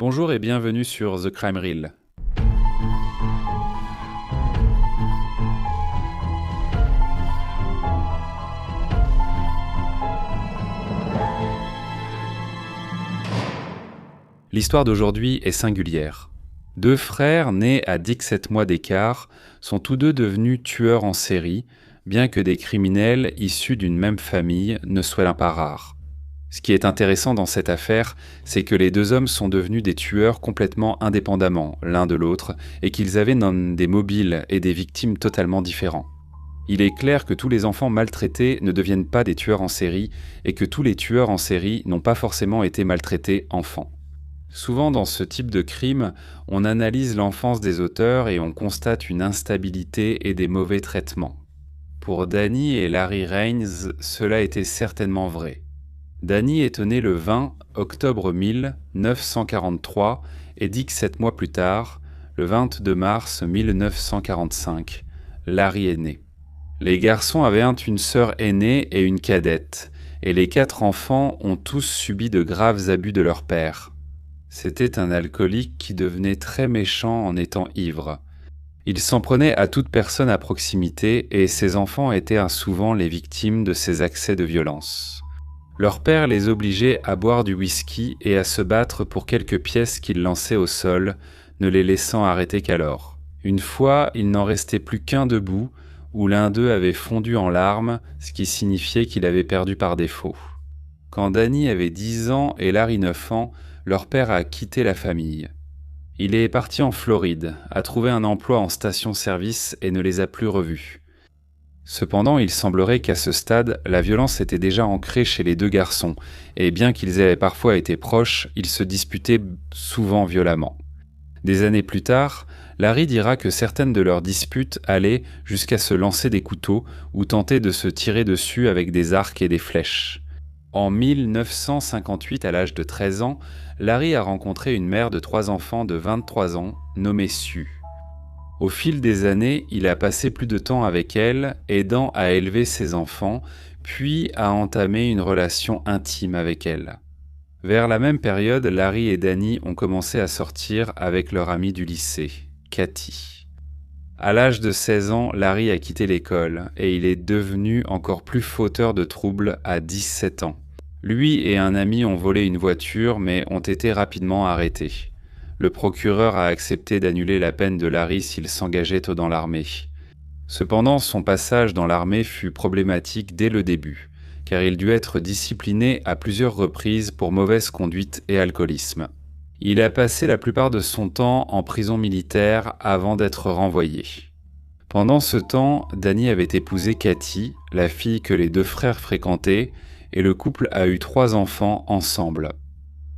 Bonjour et bienvenue sur The Crime Reel. L'histoire d'aujourd'hui est singulière. Deux frères nés à 17 mois d'écart sont tous deux devenus tueurs en série, bien que des criminels issus d'une même famille ne soient pas rares. Ce qui est intéressant dans cette affaire, c'est que les deux hommes sont devenus des tueurs complètement indépendamment l'un de l'autre et qu'ils avaient des mobiles et des victimes totalement différents. Il est clair que tous les enfants maltraités ne deviennent pas des tueurs en série et que tous les tueurs en série n'ont pas forcément été maltraités enfants. Souvent dans ce type de crime, on analyse l'enfance des auteurs et on constate une instabilité et des mauvais traitements. Pour Danny et Larry Raines, cela était certainement vrai. Danny est né le 20 octobre 1943 et Dick 7 mois plus tard, le 22 mars 1945. Larry est né. Les garçons avaient une sœur aînée et une cadette, et les 4 enfants ont tous subi de graves abus de leur père. C'était un alcoolique qui devenait très méchant en étant ivre. Il s'en prenait à toute personne à proximité et ses enfants étaient souvent les victimes de ses accès de violence. Leur père les obligeait à boire du whisky et à se battre pour quelques pièces qu'il lançait au sol, ne les laissant arrêter qu'alors. Une fois, il n'en restait plus qu'un debout, où l'un d'eux avait fondu en larmes, ce qui signifiait qu'il avait perdu par défaut. Quand Danny avait 10 ans et Larry 9 ans, leur père a quitté la famille. Il est parti en Floride, a trouvé un emploi en station-service et ne les a plus revus. Cependant, il semblerait qu'à ce stade, la violence était déjà ancrée chez les deux garçons, et bien qu'ils aient parfois été proches, ils se disputaient souvent violemment. Des années plus tard, Larry dira que certaines de leurs disputes allaient jusqu'à se lancer des couteaux ou tenter de se tirer dessus avec des arcs et des flèches. En 1958, à l'âge de 13 ans, Larry a rencontré une mère de 3 enfants de 23 ans, nommée Sue. Au fil des années, il a passé plus de temps avec elle, aidant à élever ses enfants, puis a entamé une relation intime avec elle. Vers la même période, Larry et Danny ont commencé à sortir avec leur amie du lycée, Cathy. À l'âge de 16 ans, Larry a quitté l'école et il est devenu encore plus fauteur de troubles à 17 ans. Lui et un ami ont volé une voiture mais ont été rapidement arrêtés. Le procureur a accepté d'annuler la peine de Larry s'il s'engageait dans l'armée. Cependant, son passage dans l'armée fut problématique dès le début, car il dut être discipliné à plusieurs reprises pour mauvaise conduite et alcoolisme. Il a passé la plupart de son temps en prison militaire avant d'être renvoyé. Pendant ce temps, Danny avait épousé Cathy, la fille que les deux frères fréquentaient, et le couple a eu 3 enfants ensemble.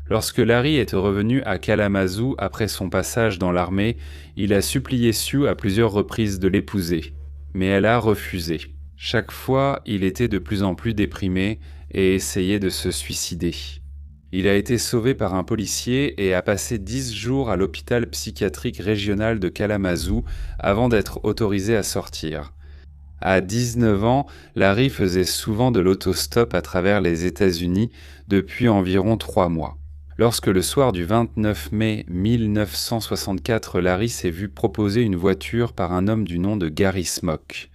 Lorsque Larry est revenu à Kalamazoo après son passage dans l'armée, il a supplié Sue à plusieurs reprises de l'épouser, mais elle a refusé. Chaque fois, il était de plus en plus déprimé et essayait de se suicider. Il a été sauvé par un policier et a passé 10 jours à l'hôpital psychiatrique régional de Kalamazoo avant d'être autorisé à sortir. À 19 ans, Larry faisait souvent de l'autostop à travers les États-Unis depuis environ 3 mois. Lorsque le soir du 29 mai 1964, Larry s'est vu proposer une voiture par un homme du nom de Gary Smock.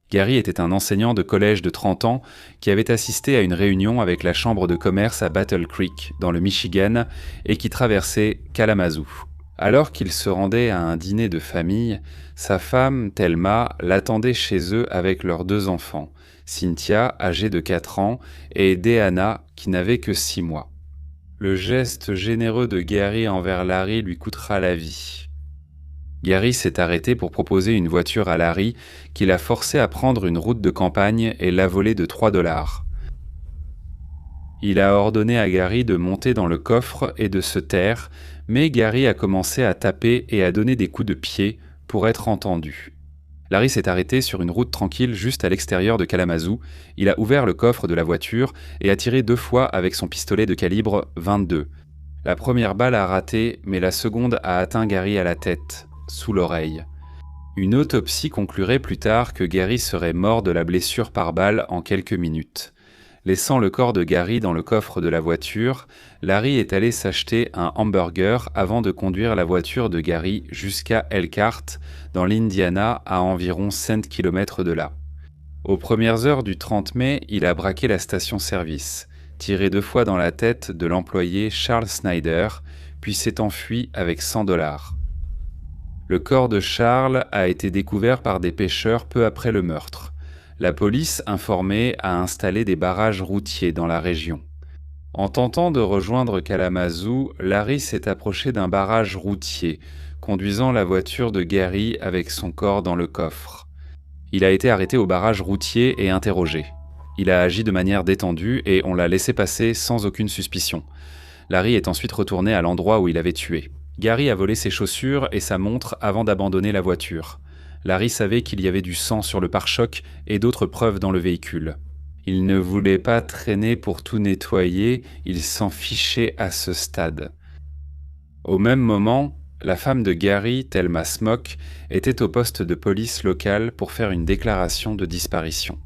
Gary était un enseignant de collège de 30 ans qui avait assisté à une réunion avec la chambre de commerce à Battle Creek, dans le Michigan, et qui traversait Kalamazoo. Alors qu'il se rendait à un dîner de famille, sa femme, Thelma, l'attendait chez eux avec leurs 2 enfants, Cynthia, âgée de 4 ans, et Deanna, qui n'avait que 6 mois. Le geste généreux de Gary envers Larry lui coûtera la vie. Gary s'est arrêté pour proposer une voiture à Larry, qui l'a forcé à prendre une route de campagne et l'a volé de $3. Il a ordonné à Gary de monter dans le coffre et de se taire, mais Gary a commencé à taper et à donner des coups de pied pour être entendu. Larry s'est arrêté sur une route tranquille juste à l'extérieur de Kalamazoo. Il a ouvert le coffre de la voiture et a tiré 2 fois avec son pistolet de calibre 22. La première balle a raté, mais la seconde a atteint Gary à la tête, sous l'oreille. Une autopsie conclurait plus tard que Gary serait mort de la blessure par balle en quelques minutes. Laissant le corps de Gary dans le coffre de la voiture, Larry est allé s'acheter un hamburger avant de conduire la voiture de Gary jusqu'à Elkhart, dans l'Indiana, à environ 5 km de là. Aux premières heures du 30 mai, il a braqué la station-service, tiré 2 fois dans la tête de l'employé Charles Snyder, puis s'est enfui avec $100. Le corps de Charles a été découvert par des pêcheurs peu après le meurtre. La police, informée, a installé des barrages routiers dans la région. En tentant de rejoindre Kalamazoo, Larry s'est approché d'un barrage routier, conduisant la voiture de Gary avec son corps dans le coffre. Il a été arrêté au barrage routier et interrogé. Il a agi de manière détendue et on l'a laissé passer sans aucune suspicion. Larry est ensuite retourné à l'endroit où il avait tué. Gary a volé ses chaussures et sa montre avant d'abandonner la voiture. Larry savait qu'il y avait du sang sur le pare-choc et d'autres preuves dans le véhicule. Il ne voulait pas traîner pour tout nettoyer, il s'en fichait à ce stade. Au même moment, la femme de Gary, Thelma Smock, était au poste de police local pour faire une déclaration de disparition.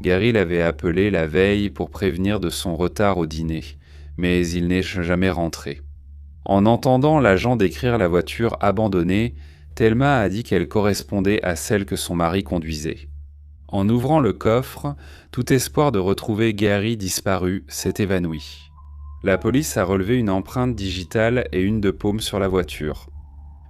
Gary l'avait appelée la veille pour prévenir de son retard au dîner, mais il n'est jamais rentré. En entendant l'agent décrire la voiture abandonnée, Thelma a dit qu'elle correspondait à celle que son mari conduisait. En ouvrant le coffre, tout espoir de retrouver Gary disparu s'est évanoui. La police a relevé une empreinte digitale et une de paume sur la voiture.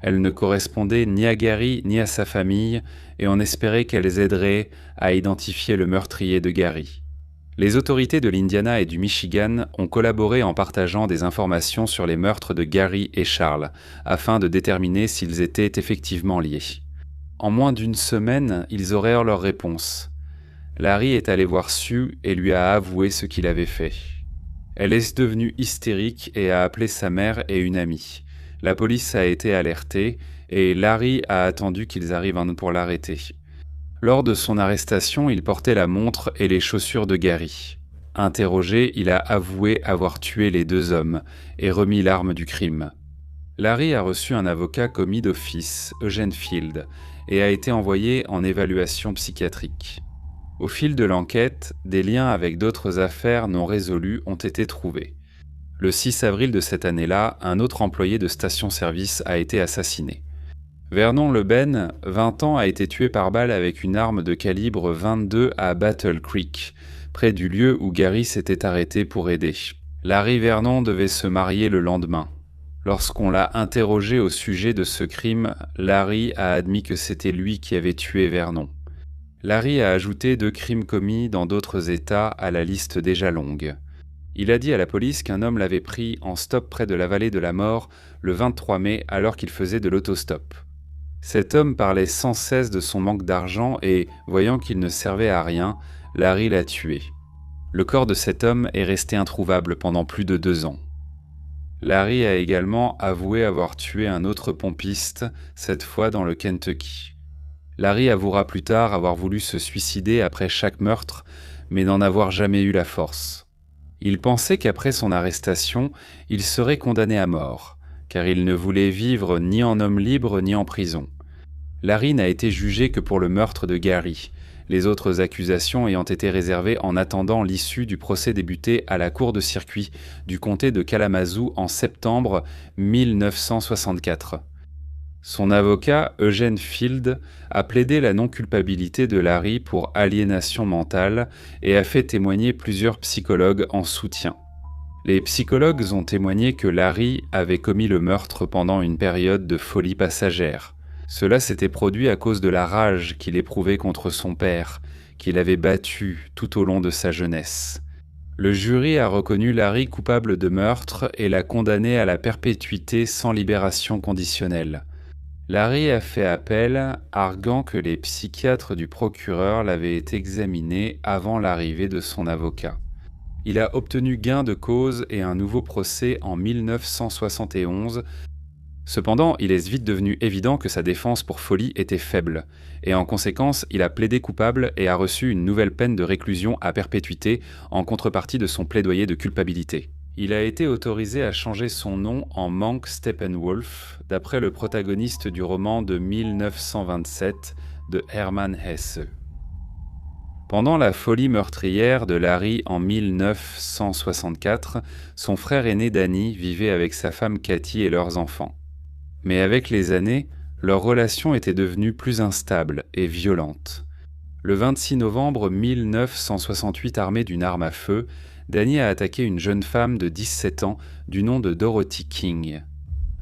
Elle ne correspondait ni à Gary ni à sa famille et on espérait qu'elles aideraient à identifier le meurtrier de Gary. Les autorités de l'Indiana et du Michigan ont collaboré en partageant des informations sur les meurtres de Gary et Charles, afin de déterminer s'ils étaient effectivement liés. En moins d'une semaine, ils auraient leur réponse. Larry est allé voir Sue et lui a avoué ce qu'il avait fait. Elle est devenue hystérique et a appelé sa mère et une amie. La police a été alertée et Larry a attendu qu'ils arrivent pour l'arrêter. Lors de son arrestation, il portait la montre et les chaussures de Gary. Interrogé, il a avoué avoir tué les 2 hommes et remis l'arme du crime. Larry a reçu un avocat commis d'office, Eugene Field, et a été envoyé en évaluation psychiatrique. Au fil de l'enquête, des liens avec d'autres affaires non résolues ont été trouvés. Le 6 avril de cette année-là, un autre employé de station-service a été assassiné. Vernon Leben, 20 ans, a été tué par balle avec une arme de calibre 22 à Battle Creek, près du lieu où Gary s'était arrêté pour aider. Larry Vernon devait se marier le lendemain. Lorsqu'on l'a interrogé au sujet de ce crime, Larry a admis que c'était lui qui avait tué Vernon. Larry a ajouté 2 crimes commis dans d'autres États à la liste déjà longue. Il a dit à la police qu'un homme l'avait pris en stop près de la vallée de la mort le 23 mai alors qu'il faisait de l'autostop. Cet homme parlait sans cesse de son manque d'argent et, voyant qu'il ne servait à rien, Larry l'a tué. Le corps de cet homme est resté introuvable pendant plus de 2 ans. Larry a également avoué avoir tué un autre pompiste, cette fois dans le Kentucky. Larry avouera plus tard avoir voulu se suicider après chaque meurtre, mais n'en avoir jamais eu la force. Il pensait qu'après son arrestation, il serait condamné à mort, car il ne voulait vivre ni en homme libre ni en prison. Larry n'a été jugé que pour le meurtre de Gary, les autres accusations ayant été réservées en attendant l'issue du procès débuté à la cour de circuit du comté de Kalamazoo en septembre 1964. Son avocat, Eugene Field, a plaidé la non-culpabilité de Larry pour aliénation mentale et a fait témoigner plusieurs psychologues en soutien. Les psychologues ont témoigné que Larry avait commis le meurtre pendant une période de folie passagère. Cela s'était produit à cause de la rage qu'il éprouvait contre son père, qu'il avait battu tout au long de sa jeunesse. Le jury a reconnu Larry coupable de meurtre et l'a condamné à la perpétuité sans libération conditionnelle. Larry a fait appel, arguant que les psychiatres du procureur l'avaient examiné avant l'arrivée de son avocat. Il a obtenu gain de cause et un nouveau procès en 1971. Cependant, il est vite devenu évident que sa défense pour folie était faible, et en conséquence, il a plaidé coupable et a reçu une nouvelle peine de réclusion à perpétuité en contrepartie de son plaidoyer de culpabilité. Il a été autorisé à changer son nom en Monk Steppenwolf, d'après le protagoniste du roman de 1927 de Hermann Hesse. Pendant la folie meurtrière de Larry en 1964, son frère aîné Danny vivait avec sa femme Cathy et leurs enfants. Mais avec les années, leur relation était devenue plus instable et violente. Le 26 novembre 1968, armé d'une arme à feu, Danny a attaqué une jeune femme de 17 ans du nom de Dorothy King.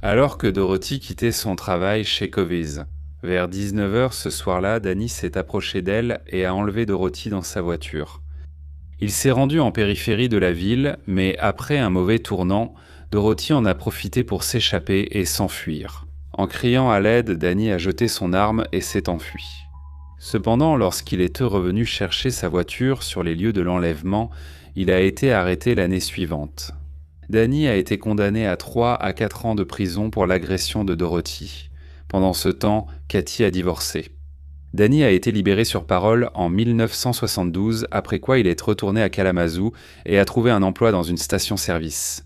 Alors que Dorothy quittait son travail chez Covey's. Vers 19h ce soir-là, Danny s'est approché d'elle et a enlevé Dorothy dans sa voiture. Il s'est rendu en périphérie de la ville, mais après un mauvais tournant, Dorothy en a profité pour s'échapper et s'enfuir. En criant à l'aide, Danny a jeté son arme et s'est enfui. Cependant, lorsqu'il est revenu chercher sa voiture sur les lieux de l'enlèvement, il a été arrêté l'année suivante. Danny a été condamné à 3 à 4 ans de prison pour l'agression de Dorothy. Pendant ce temps, Cathy a divorcé. Danny a été libéré sur parole en 1972, après quoi il est retourné à Kalamazoo et a trouvé un emploi dans une station-service.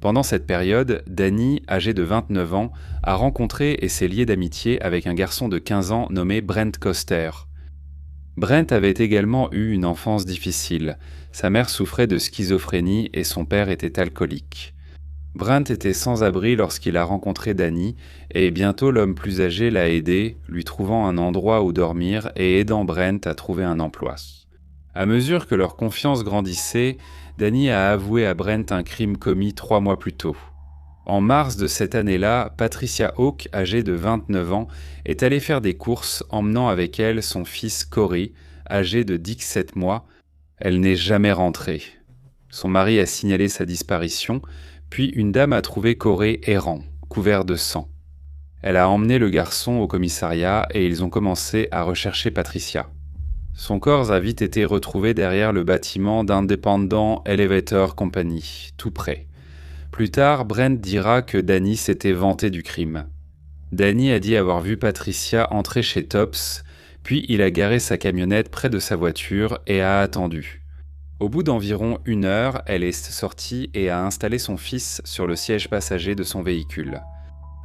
Pendant cette période, Danny, âgé de 29 ans, a rencontré et s'est lié d'amitié avec un garçon de 15 ans nommé Brent Coster. Brent avait également eu une enfance difficile. Sa mère souffrait de schizophrénie et son père était alcoolique. Brent était sans abri lorsqu'il a rencontré Danny, et bientôt l'homme plus âgé l'a aidé, lui trouvant un endroit où dormir et aidant Brent à trouver un emploi. À mesure que leur confiance grandissait, Danny a avoué à Brent un crime commis 3 mois plus tôt. En mars de cette année-là, Patricia Hawk, âgée de 29 ans, est allée faire des courses, emmenant avec elle son fils Corey, âgé de 17 mois. Elle n'est jamais rentrée. Son mari a signalé sa disparition, puis une dame a trouvé Corey errant, couvert de sang. Elle a emmené le garçon au commissariat et ils ont commencé à rechercher Patricia. Son corps a vite été retrouvé derrière le bâtiment d'Independent Elevator Company, tout près. Plus tard, Brent dira que Danny s'était vanté du crime. Danny a dit avoir vu Patricia entrer chez Tops, puis il a garé sa camionnette près de sa voiture et a attendu. Au bout d'environ 1 heure, elle est sortie et a installé son fils sur le siège passager de son véhicule.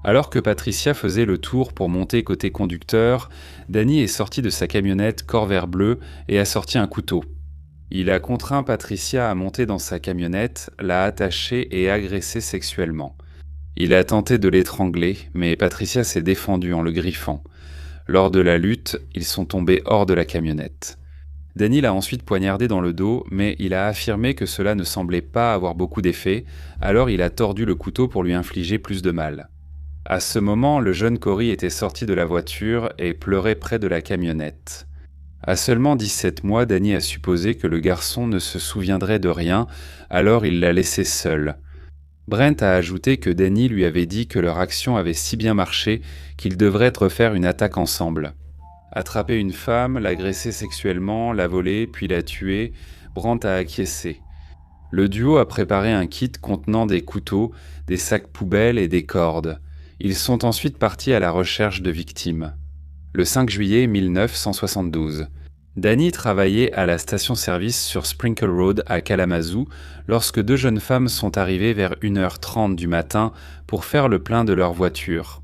Alors que Patricia faisait le tour pour monter côté conducteur, Danny est sorti de sa camionnette Corvair bleu et a sorti un couteau. Il a contraint Patricia à monter dans sa camionnette, l'a attachée et agressée sexuellement. Il a tenté de l'étrangler, mais Patricia s'est défendue en le griffant. Lors de la lutte, ils sont tombés hors de la camionnette. Danny l'a ensuite poignardé dans le dos, mais il a affirmé que cela ne semblait pas avoir beaucoup d'effet, alors il a tordu le couteau pour lui infliger plus de mal. À ce moment, le jeune Corey était sorti de la voiture et pleurait près de la camionnette. À seulement 17 mois, Danny a supposé que le garçon ne se souviendrait de rien, alors il l'a laissé seul. Brent a ajouté que Danny lui avait dit que leur action avait si bien marché qu'ils devraient refaire une attaque ensemble. Attraper une femme, l'agresser sexuellement, la voler, puis la tuer, Brent a acquiescé. Le duo a préparé un kit contenant des couteaux, des sacs poubelles et des cordes. Ils sont ensuite partis à la recherche de victimes. Le 5 juillet 1972, Danny travaillait à la station-service sur Sprinkle Road à Kalamazoo lorsque 2 jeunes femmes sont arrivées vers 1h30 du matin pour faire le plein de leur voiture.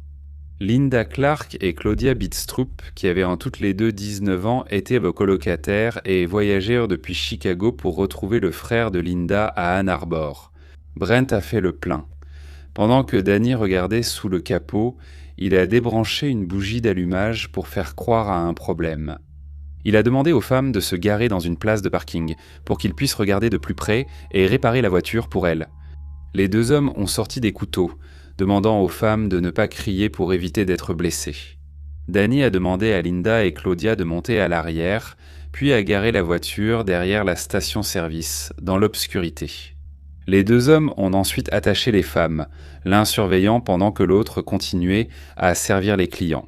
Linda Clark et Claudia Bidstrup, qui avaient en toutes les deux 19 ans, étaient vos colocataires et voyagèrent depuis Chicago pour retrouver le frère de Linda à Ann Arbor. Brent a fait le plein. Pendant que Danny regardait sous le capot, il a débranché une bougie d'allumage pour faire croire à un problème. Il a demandé aux femmes de se garer dans une place de parking pour qu'ils puissent regarder de plus près et réparer la voiture pour elles. Les 2 hommes ont sorti des couteaux, demandant aux femmes de ne pas crier pour éviter d'être blessées. Danny a demandé à Linda et Claudia de monter à l'arrière, puis a garé la voiture derrière la station-service, dans l'obscurité. Les 2 hommes ont ensuite attaché les femmes, l'un surveillant pendant que l'autre continuait à servir les clients.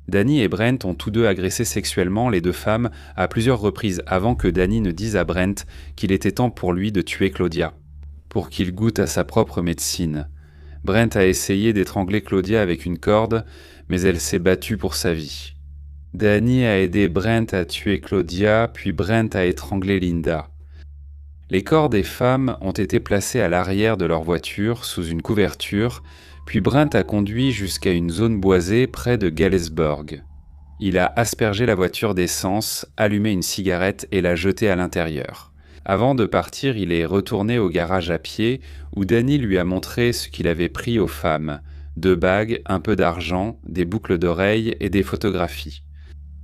Danny et Brent ont tous 2 agressé sexuellement les 2 femmes à plusieurs reprises avant que Danny ne dise à Brent qu'il était temps pour lui de tuer Claudia, pour qu'il goûte à sa propre médecine. Brent a essayé d'étrangler Claudia avec une corde, mais elle s'est battue pour sa vie. Danny a aidé Brent à tuer Claudia, puis Brent a étranglé Linda. Les corps des femmes ont été placés à l'arrière de leur voiture sous une couverture, puis Brent a conduit jusqu'à une zone boisée près de Galesburg. Il a aspergé la voiture d'essence, allumé une cigarette et l'a jetée à l'intérieur. Avant de partir, il est retourné au garage à pied où Danny lui a montré ce qu'il avait pris aux femmes. 2 bagues, un peu d'argent, des boucles d'oreilles et des photographies.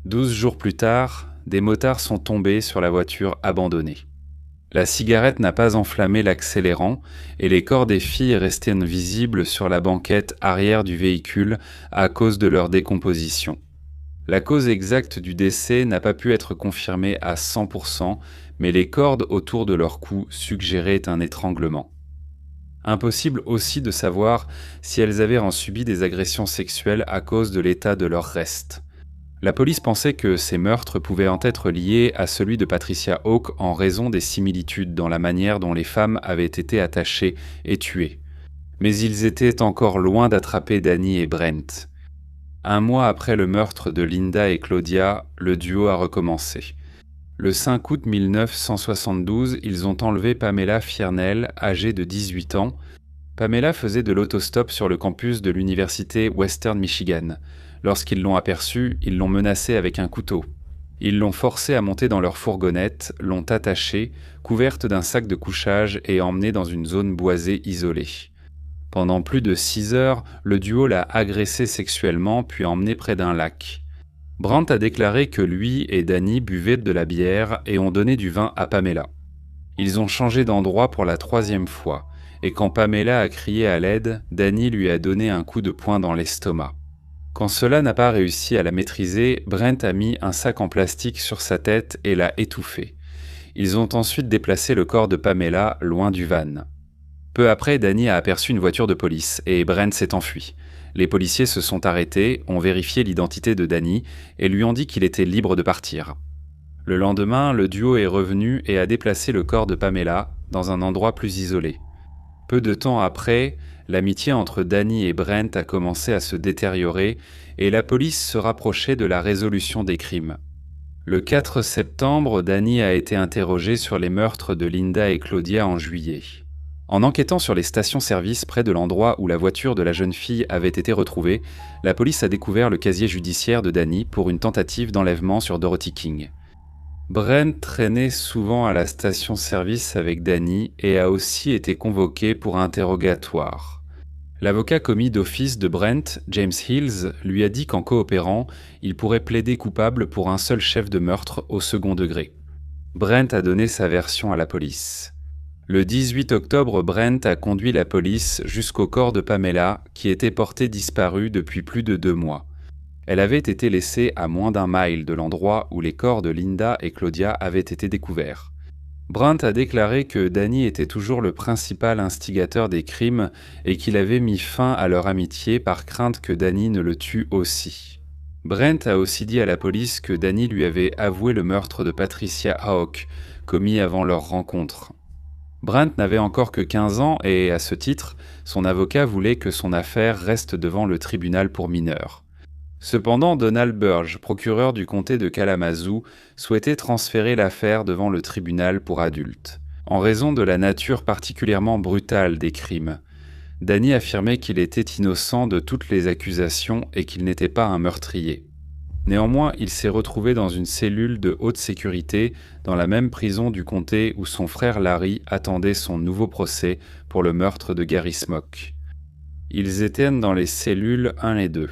12 jours plus tard, des motards sont tombés sur la voiture abandonnée. La cigarette n'a pas enflammé l'accélérant et les corps des filles restaient invisibles sur la banquette arrière du véhicule à cause de leur décomposition. La cause exacte du décès n'a pas pu être confirmée à 100%, mais les cordes autour de leur cou suggéraient un étranglement. Impossible aussi de savoir si elles avaient subi des agressions sexuelles à cause de l'état de leurs restes. La police pensait que ces meurtres pouvaient en être liés à celui de Patricia Hawk en raison des similitudes dans la manière dont les femmes avaient été attachées et tuées. Mais ils étaient encore loin d'attraper Danny et Brent. 1 mois après le meurtre de Linda et Claudia, le duo a recommencé. Le 5 août 1972, ils ont enlevé Pamela Fiernell, âgée de 18 ans. Pamela faisait de l'autostop sur le campus de l'université Western Michigan. Lorsqu'ils l'ont aperçue, ils l'ont menacée avec un couteau. Ils l'ont forcée à monter dans leur fourgonnette, l'ont attachée, couverte d'un sac de couchage et emmenée dans une zone boisée isolée. Pendant plus de 6 heures, le duo l'a agressée sexuellement puis emmenée près d'un lac. Brent a déclaré que lui et Danny buvaient de la bière et ont donné du vin à Pamela. Ils ont changé d'endroit pour la 3e fois, et quand Pamela a crié à l'aide, Danny lui a donné un coup de poing dans l'estomac. Quand cela n'a pas réussi à la maîtriser, Brent a mis un sac en plastique sur sa tête et l'a étouffée. Ils ont ensuite déplacé le corps de Pamela loin du van. Peu après, Danny a aperçu une voiture de police et Brent s'est enfui. Les policiers se sont arrêtés, ont vérifié l'identité de Danny et lui ont dit qu'il était libre de partir. Le lendemain, le duo est revenu et a déplacé le corps de Pamela dans un endroit plus isolé. Peu de temps après, l'amitié entre Danny et Brent a commencé à se détériorer et la police se rapprochait de la résolution des crimes. Le 4 septembre, Danny a été interrogé sur les meurtres de Linda et Claudia en juillet. En enquêtant sur les stations-service près de l'endroit où la voiture de la jeune fille avait été retrouvée, la police a découvert le casier judiciaire de Danny pour une tentative d'enlèvement sur Dorothy King. Brent traînait souvent à la station-service avec Danny et a aussi été convoqué pour interrogatoire. L'avocat commis d'office de Brent, James Hills, lui a dit qu'en coopérant, il pourrait plaider coupable pour un seul chef de meurtre au second degré. Brent a donné sa version à la police. Le 18 octobre, Brent a conduit la police jusqu'au corps de Pamela, qui était porté disparu depuis plus de 2 mois. Elle avait été laissée à moins d'1 mile de l'endroit où les corps de Linda et Claudia avaient été découverts. Brent a déclaré que Danny était toujours le principal instigateur des crimes et qu'il avait mis fin à leur amitié par crainte que Danny ne le tue aussi. Brent a aussi dit à la police que Danny lui avait avoué le meurtre de Patricia Hawk, commis avant leur rencontre. Brent n'avait encore que 15 ans et, à ce titre, son avocat voulait que son affaire reste devant le tribunal pour mineurs. Cependant, Donald Burge, procureur du comté de Kalamazoo, souhaitait transférer l'affaire devant le tribunal pour adultes, en raison de la nature particulièrement brutale des crimes. Danny affirmait qu'il était innocent de toutes les accusations et qu'il n'était pas un meurtrier. Néanmoins, il s'est retrouvé dans une cellule de haute sécurité dans la même prison du comté où son frère Larry attendait son nouveau procès pour le meurtre de Gary Smoke. Ils étaient dans les cellules 1 et 2.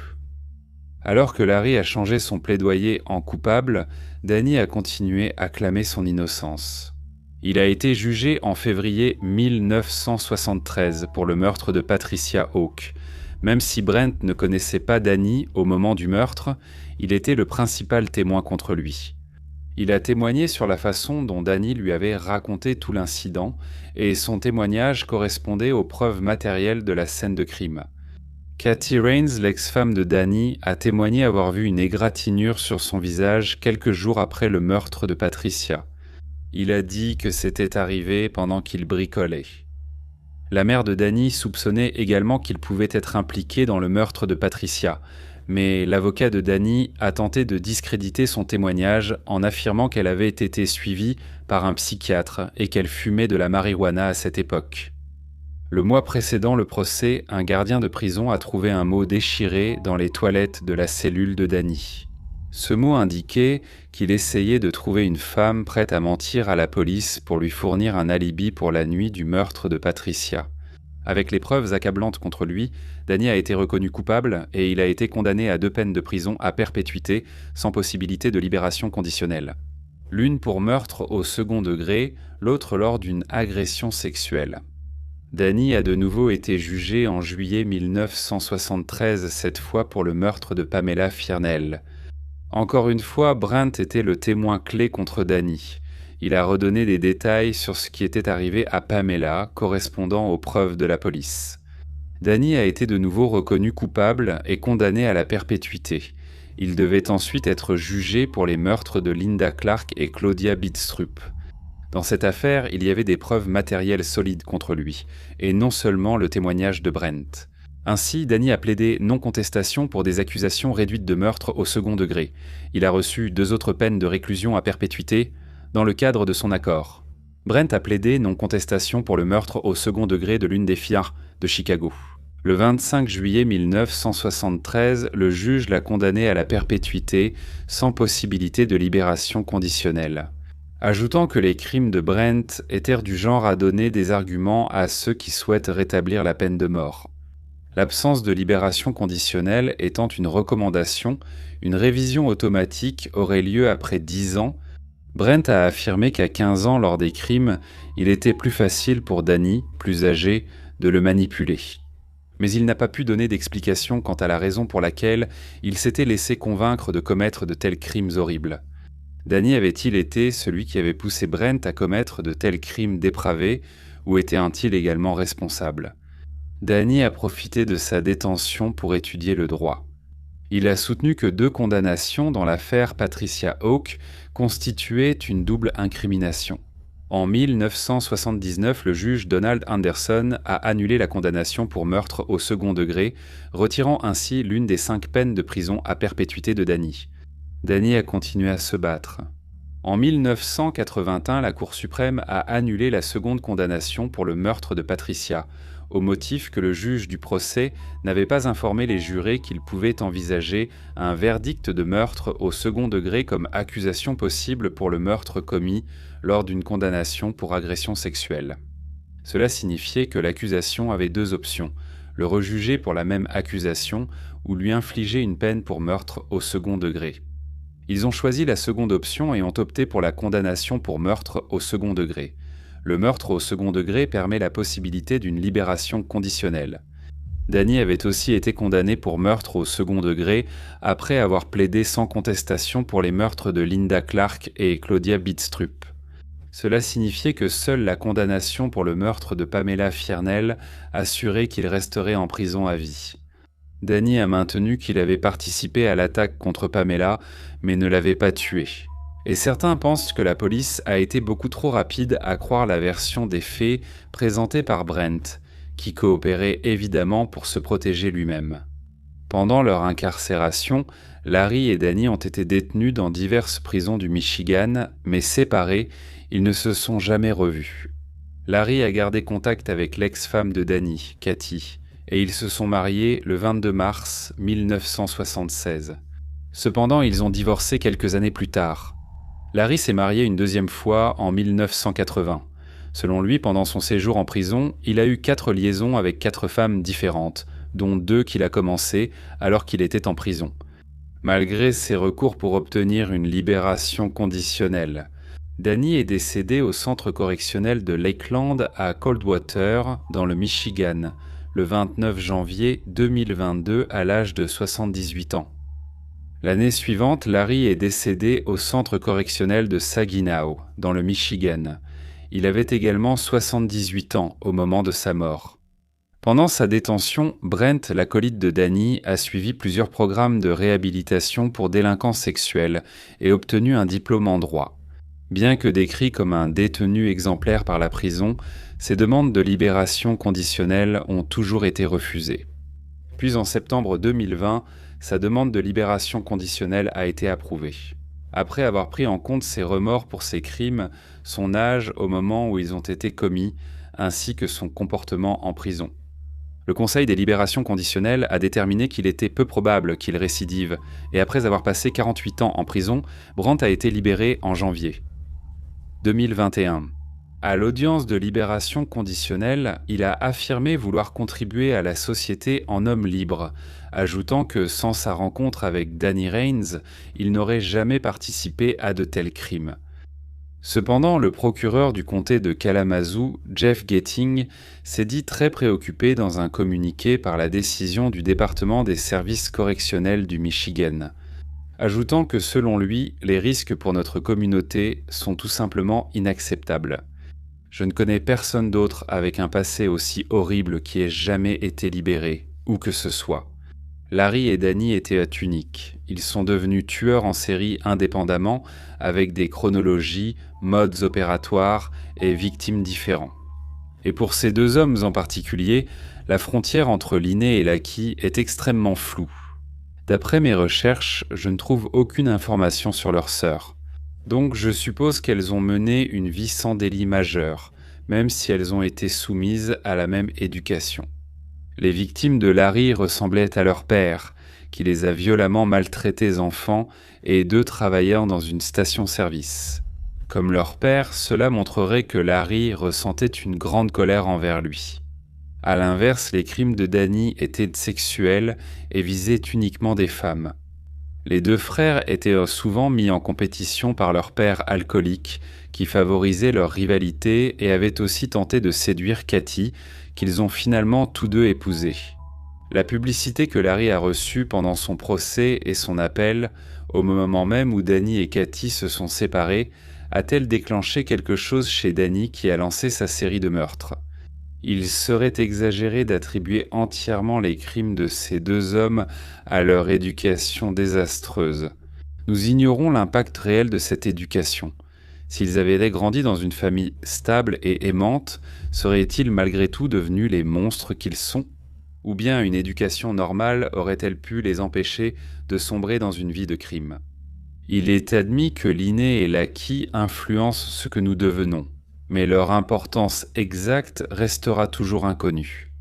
Alors que Larry a changé son plaidoyer en coupable, Danny a continué à clamer son innocence. Il a été jugé en février 1973 pour le meurtre de Patricia Hawk. Même si Brent ne connaissait pas Danny au moment du meurtre, il était le principal témoin contre lui. Il a témoigné sur la façon dont Danny lui avait raconté tout l'incident, et son témoignage correspondait aux preuves matérielles de la scène de crime. Kathy Rains, l'ex-femme de Danny, a témoigné avoir vu une égratignure sur son visage quelques jours après le meurtre de Patricia. Il a dit que c'était arrivé pendant qu'il bricolait. La mère de Danny soupçonnait également qu'il pouvait être impliqué dans le meurtre de Patricia, mais l'avocat de Danny a tenté de discréditer son témoignage en affirmant qu'elle avait été suivie par un psychiatre et qu'elle fumait de la marijuana à cette époque. Le mois précédant le procès, un gardien de prison a trouvé un mot déchiré dans les toilettes de la cellule de Danny. Ce mot indiquait qu'il essayait de trouver une femme prête à mentir à la police pour lui fournir un alibi pour la nuit du meurtre de Patricia. Avec les preuves accablantes contre lui, Danny a été reconnu coupable et il a été condamné à 2 peines de prison à perpétuité sans possibilité de libération conditionnelle. L'une pour meurtre au second degré, l'autre lors d'une agression sexuelle. Danny a de nouveau été jugé en juillet 1973, cette fois pour le meurtre de Pamela Fiernell. Encore une fois, Brent était le témoin clé contre Danny. Il a redonné des détails sur ce qui était arrivé à Pamela, correspondant aux preuves de la police. Danny a été de nouveau reconnu coupable et condamné à la perpétuité. Il devait ensuite être jugé pour les meurtres de Linda Clark et Claudia Bidstrup. Dans cette affaire, il y avait des preuves matérielles solides contre lui, et non seulement le témoignage de Brent. Ainsi, Danny a plaidé non-contestation pour des accusations réduites de meurtre au second degré. Il a reçu 2 autres peines de réclusion à perpétuité dans le cadre de son accord. Brent a plaidé non-contestation pour le meurtre au second degré de l'une des filles de Chicago. Le 25 juillet 1973, le juge l'a condamné à la perpétuité sans possibilité de libération conditionnelle, ajoutant que les crimes de Brent étaient du genre à donner des arguments à ceux qui souhaitent rétablir la peine de mort. L'absence de libération conditionnelle étant une recommandation, une révision automatique aurait lieu après 10 ans. Brent a affirmé qu'à 15 ans lors des crimes, il était plus facile pour Danny, plus âgé, de le manipuler. Mais il n'a pas pu donner d'explication quant à la raison pour laquelle il s'était laissé convaincre de commettre de tels crimes horribles. Danny avait-il été celui qui avait poussé Brent à commettre de tels crimes dépravés, ou était-il également responsable ? Danny a profité de sa détention pour étudier le droit. Il a soutenu que 2 condamnations dans l'affaire Patricia Hawk constituaient une double incrimination. En 1979, le juge Donald Anderson a annulé la condamnation pour meurtre au second degré, retirant ainsi l'une des 5 peines de prison à perpétuité de Danny. Danny a continué à se battre. En 1981, la Cour suprême a annulé la seconde condamnation pour le meurtre de Patricia, au motif que le juge du procès n'avait pas informé les jurés qu'il pouvait envisager un verdict de meurtre au second degré comme accusation possible pour le meurtre commis lors d'une condamnation pour agression sexuelle. Cela signifiait que l'accusation avait 2 options, le rejuger pour la même accusation ou lui infliger une peine pour meurtre au second degré. Ils ont choisi la seconde option et ont opté pour la condamnation pour meurtre au second degré. Le meurtre au second degré permet la possibilité d'une libération conditionnelle. Danny avait aussi été condamné pour meurtre au second degré après avoir plaidé sans contestation pour les meurtres de Linda Clark et Claudia Bidstrup. Cela signifiait que seule la condamnation pour le meurtre de Pamela Fiernell assurait qu'il resterait en prison à vie. Danny a maintenu qu'il avait participé à l'attaque contre Pamela, mais ne l'avait pas tuée. Et certains pensent que la police a été beaucoup trop rapide à croire la version des faits présentée par Brent, qui coopérait évidemment pour se protéger lui-même. Pendant leur incarcération, Larry et Danny ont été détenus dans diverses prisons du Michigan, mais séparés, ils ne se sont jamais revus. Larry a gardé contact avec l'ex-femme de Danny, Kathy, et ils se sont mariés le 22 mars 1976. Cependant, ils ont divorcé quelques années plus tard. Larry s'est marié une 2e fois en 1980. Selon lui, pendant son séjour en prison, il a eu 4 liaisons avec 4 femmes différentes, dont 2 qu'il a commencées alors qu'il était en prison. Malgré ses recours pour obtenir une libération conditionnelle, Danny est décédé au centre correctionnel de Lakeland à Coldwater, dans le Michigan, le 29 janvier 2022 à l'âge de 78 ans. L'année suivante, Larry est décédé au centre correctionnel de Saginaw, dans le Michigan. Il avait également 78 ans au moment de sa mort. Pendant sa détention, Brent, l'acolyte de Danny, a suivi plusieurs programmes de réhabilitation pour délinquants sexuels et obtenu un diplôme en droit. Bien que décrit comme un détenu exemplaire par la prison, ses demandes de libération conditionnelle ont toujours été refusées. Puis en septembre 2020, sa demande de libération conditionnelle a été approuvée. Après avoir pris en compte ses remords pour ses crimes, son âge au moment où ils ont été commis, ainsi que son comportement en prison. Le Conseil des libérations conditionnelles a déterminé qu'il était peu probable qu'il récidive, et après avoir passé 48 ans en prison, Brandt a été libéré en janvier 2021. À l'audience de libération conditionnelle, il a affirmé vouloir contribuer à la société en homme libre, ajoutant que sans sa rencontre avec Danny Rains, il n'aurait jamais participé à de tels crimes. Cependant, le procureur du comté de Kalamazoo, Jeff Getting, s'est dit très préoccupé dans un communiqué par la décision du département des services correctionnels du Michigan, ajoutant que selon lui, les risques pour notre communauté sont tout simplement inacceptables. Je ne connais personne d'autre avec un passé aussi horrible qui ait jamais été libéré, où que ce soit. Larry et Danny étaient uniques. Ils sont devenus tueurs en série indépendamment, avec des chronologies, modes opératoires et victimes différents. Et pour ces deux hommes en particulier, la frontière entre l'inné et l'acquis est extrêmement floue. D'après mes recherches, je ne trouve aucune information sur leur sœur. Donc je suppose qu'elles ont mené une vie sans délit majeur, même si elles ont été soumises à la même éducation. Les victimes de Larry ressemblaient à leur père, qui les a violemment maltraités enfants et deux travailleurs dans une station-service. Comme leur père, cela montrerait que Larry ressentait une grande colère envers lui. À l'inverse, les crimes de Danny étaient sexuels et visaient uniquement des femmes. Les deux frères étaient souvent mis en compétition par leur père alcoolique, qui favorisait leur rivalité et avait aussi tenté de séduire Cathy, qu'ils ont finalement tous deux épousée. La publicité que Larry a reçue pendant son procès et son appel, au moment même où Danny et Cathy se sont séparés, a-t-elle déclenché quelque chose chez Danny qui a lancé sa série de meurtres? Il serait exagéré d'attribuer entièrement les crimes de ces deux hommes à leur éducation désastreuse. Nous ignorons l'impact réel de cette éducation. S'ils avaient grandi dans une famille stable et aimante, seraient-ils malgré tout devenus les monstres qu'ils sont? Ou bien une éducation normale aurait-elle pu les empêcher de sombrer dans une vie de crime? Il est admis que l'inné et l'acquis influencent ce que nous devenons, mais leur importance exacte restera toujours inconnue.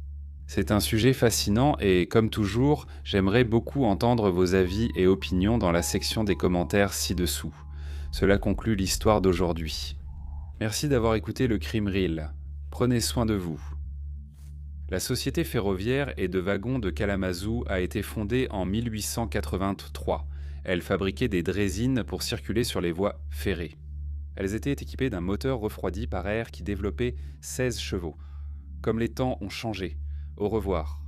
C'est un sujet fascinant et, comme toujours, j'aimerais beaucoup entendre vos avis et opinions dans la section des commentaires ci-dessous. Cela conclut l'histoire d'aujourd'hui. Merci d'avoir écouté le Crime Reel. Prenez soin de vous. La Société ferroviaire et de wagons de Kalamazoo a été fondée en 1883. Elle fabriquait des draisines pour circuler sur les voies ferrées. Elles étaient équipées d'un moteur refroidi par air qui développait 16 chevaux. Comme les temps ont changé. Au revoir.